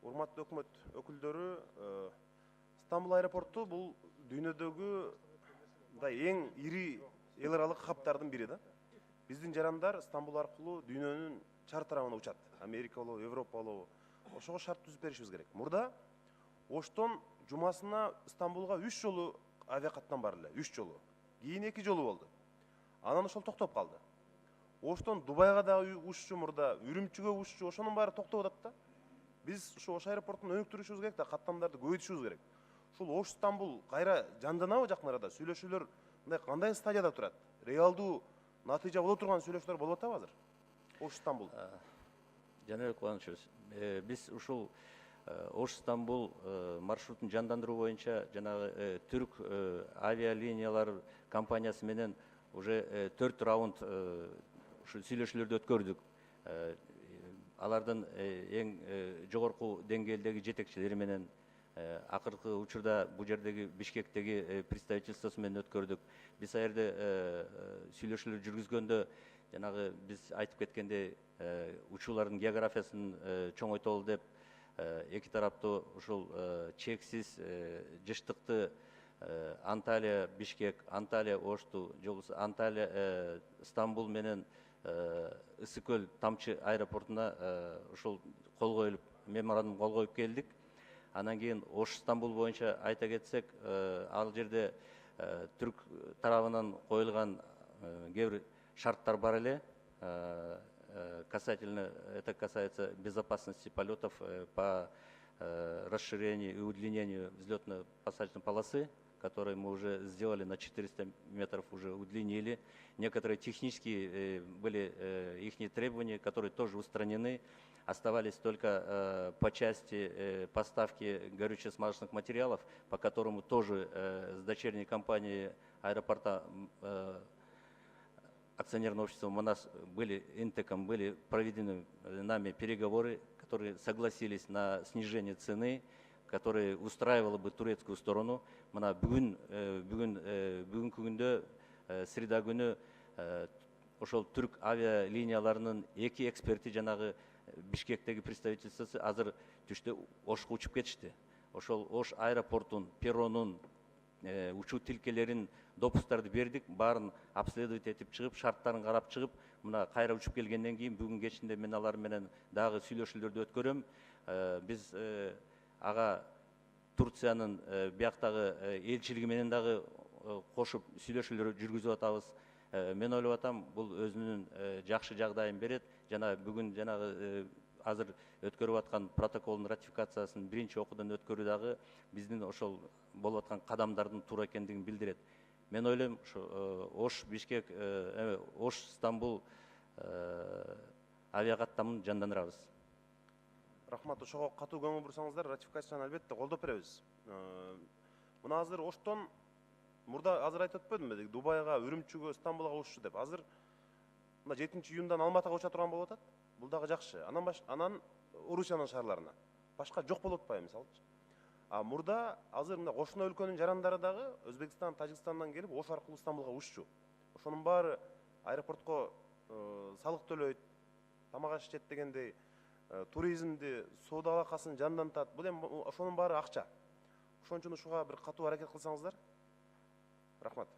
урматтуу өкмөт өкүлдөрү, Стамбул аэропорту бул дүйнөдөгү мындай эң ири эл аралык хабтардын бири да. Биздин жарандар Стамбул аркылуу дүйнөнүн чар тарабына учат. Америка болобу, Европа болобу. Ошого шарт түзүп беришибиз керек. Мурда Оштон жумасына Стамбулга 3 жолу авиакаттам бар эле, 3 жолу. Кийин 2 жолу болду. Анан ошол токтоп калды. Оштон Дубайга дагы уччу мурда, Үрүмчүгө уччу, ошонун баары токтоп атат да. Биз Ош аэропортун өнүктүрүшүбүз керек да, каттамдарды көбөйтүшүбүз керек. Ушул Ош Стамбул кайра жанданабы жакын арада? Сүйлөшүүлөр кандай стадияда турат? Реалдуу натыйжа боло турган сүйлөшүүлөр болуп атабы азыр? Ош Стамбул. Жаныбек Кубанович, биз ушул Ош Стамбул маршрутун жандандыруу боюнча жанагы түрк авиалиниялар компаниясы менен уже 4 раунд ушу сүйлөшүүлөрдү өткөрдүк. Алардын эң жогорку деңгээлдеги жетекчилери менен акыркы учурда бул жердеги Бишкектеги представительствосу менен өткөрдүк. Биз ал жерде сүйлөшүүлөр жүргүзгөндө жанагы биз айтып кеткендей учуулардын географиясын чоңойтолу деп эки тараптуу ушул чексиз жыштыкты Анталия Бишкек, Анталия Ошту, же болбосо Анталия Стамбул менен Ысыкөл Тамчы аэропортуна ушул кол коюлуп, меморандум кол коюп келдик. Анан кийин Ош Стамбул боюнча айта кетсек, ал жерде түрк тарабынан коюлган кээ бир шарттар бар эле. Касательно, это касается безопасности полетов по расширению и удлинению взлетно-посадочной полосы, которые мы уже сделали на 400 метров, уже удлинили. Некоторые технические были их требования, которые тоже устранены. Оставались только по части поставки горюче-смазочных материалов, по которому тоже с дочерней компанией аэропорта акционерного общества МОНАС были, Интеком были проведены нами переговоры, которые согласились на снижение цены, которые устраивало бы турецкую сторону. Мына бүгүнкү күндө среда күнү ошол түрк авиалинияларынын эки эксперти жанагы Бишкектеги представительствосы азыр түштө Ошко учуп кетишти. Ошол Ош аэропортун, перронун, учуу тилкелерин, допустарды бердик, баарын обследовать этип чыгып, шарттарын карап чыгып, мына кайра учуп келгенден кийин бүгүн кечинде мен алар менен дагы сүйлөшүүлөрдү өткөрөм. Биз ага Турциянын бияктагы элчилиги менен дагы кошуп сүйлөшүүлөр жүргүзүп атабыз. Мен ойлоп атам, бул өзүнүн жакшы жагдайын берет. Жана бүгүн жанагы азыр өткөрүп аткан протоколдун ратификациясын биринчи окуудан өткөрүү дагы биздин ошол болуп аткан кадамдардын туура экендигин билдирет. Мен ойлойм, Ош Бишкек, Ош Стамбул авиакаттамын жандандырабыз. Рахмат, ошого катуу көңүл бурсаңыздар, ратификацияны албетте колдоп беребиз. Мына азыр Оштон мурда азыр айтып өтпөдүмбү, Дубайга, Үрүмчүгө, Стамбулга уччу деп. Азыр мына 7-июндан Алматыга уча турган болуп атат. Бул дагы жакшы. Анан Орусиянын шаарларына. Башка жок болуп атпайбы мисалчы? Мурда азыр мына кошуна өлкөнүн жарандары дагы Өзбекстан, Тажикстандан келип Ош аркылуу Стамбулга уччу. Ошонун баары аэропортко салык төлөйт, тамак аш ичет дегендей, туризмди, соода алакасын жандантат. Бул эми ошонун баары акча. Ошон үчүн ушуга бир катуу аракет кылсаңыздар. Рахмат.